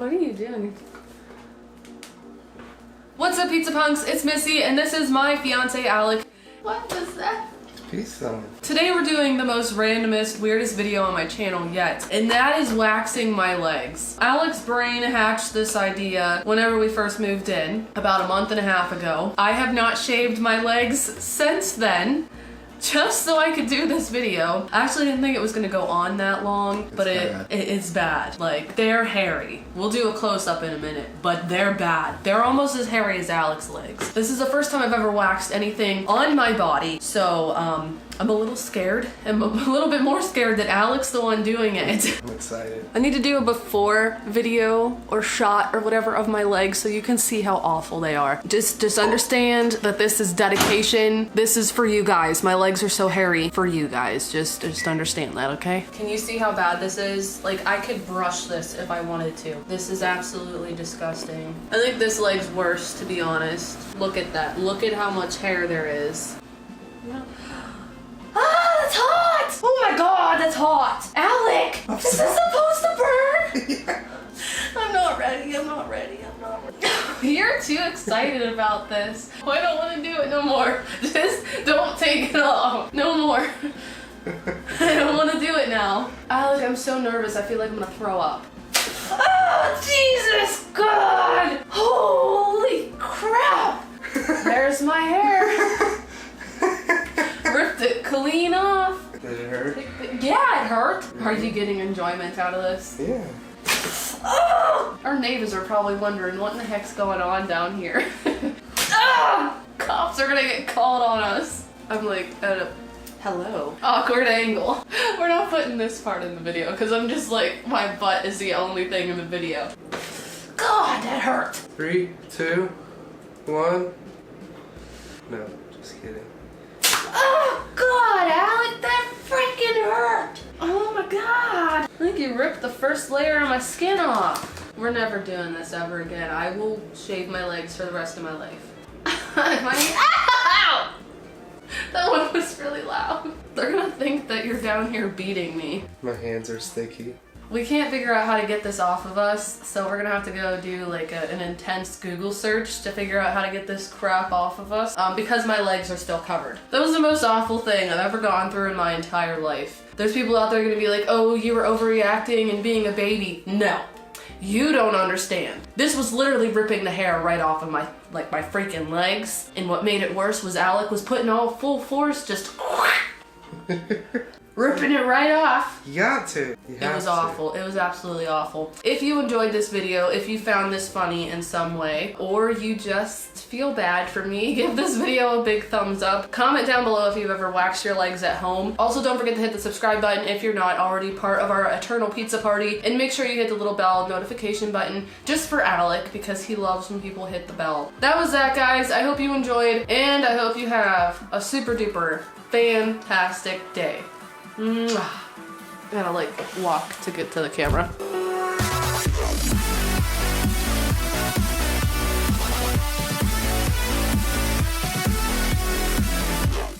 What are you doing? What's up, Pizza Punks? It's Missy, and this is my fiance, Alec. What was that? Pizza. Today we're doing the most randomest, weirdest video on my channel yet, and that is waxing my legs. Alec's brain hatched this idea whenever we first moved in, about a month and a half ago. I have not shaved my legs since then, just so I could do this video. I actually didn't think it was gonna go on that long, but it's bad. Like, they're hairy. We'll do a close-up in a minute, but they're bad. They're almost as hairy as Alec's legs. This is the first time I've ever waxed anything on my body, so I'm a little scared. I'm a little bit more scared that Alec's the one doing it. I'm excited. I need to do a before video or shot or whatever of my legs so you can see how awful they are. Just understand that this is dedication. This is for you guys. My legs are so hairy for you guys. Just understand that, okay? Can you see how bad this is? Like, I could brush this if I wanted to. This is absolutely disgusting. I think this leg's worse, to be honest. Look at that. Look at how much hair there is. Yeah. Ah, that's hot! Oh my god, that's hot! Alec! This is supposed to burn? Yeah. I'm not ready, I'm not ready. You're too excited about this. I don't want to do it no more. Just don't take it off. No more. I don't want to do it now. Alec, I'm so nervous. I feel like I'm gonna throw up. Oh, Jesus God! Holy crap! There's my hair. Ripped it clean off. Did it hurt? Yeah, it hurt. Are you getting enjoyment out of this? Yeah. Oh! Our neighbors are probably wondering what in the heck's going on down here. Ah! Cops are gonna get called on us. I'm like at a hello awkward angle. We're not putting this part in the video because I'm just like, my butt is the only thing in the video. God, that hurt. 3, 2, 1. No, just kidding. Oh God, Alec, that freaking hurt. Oh my God. I think you ripped the first layer of my skin off. We're never doing this ever again. I will shave my legs for the rest of my life. Ow! That one was really loud. They're gonna think that you're down here beating me. My hands are sticky. We can't figure out how to get this off of us, so we're gonna have to go do like an intense Google search to figure out how to get this crap off of us, because my legs are still covered. That was the most awful thing I've ever gone through in my entire life. There's people out there gonna be like, oh, you were overreacting and being a baby. No, you don't understand. This was literally ripping the hair right off of my freaking legs, and what made it worse was Alec was putting all full force, just ripping it right off. You got to. It was awful. It was absolutely awful. If you enjoyed this video, if you found this funny in some way, or you just feel bad for me, give this video a big thumbs up. Comment down below if you've ever waxed your legs at home. Also, don't forget to hit the subscribe button if you're not already part of our eternal pizza party, and make sure you hit the little bell notification button just for Alec, because he loves when people hit the bell. That was that, guys. I hope you enjoyed, and I hope you have a super duper fantastic day. Mwah. Gotta like walk to get to the camera.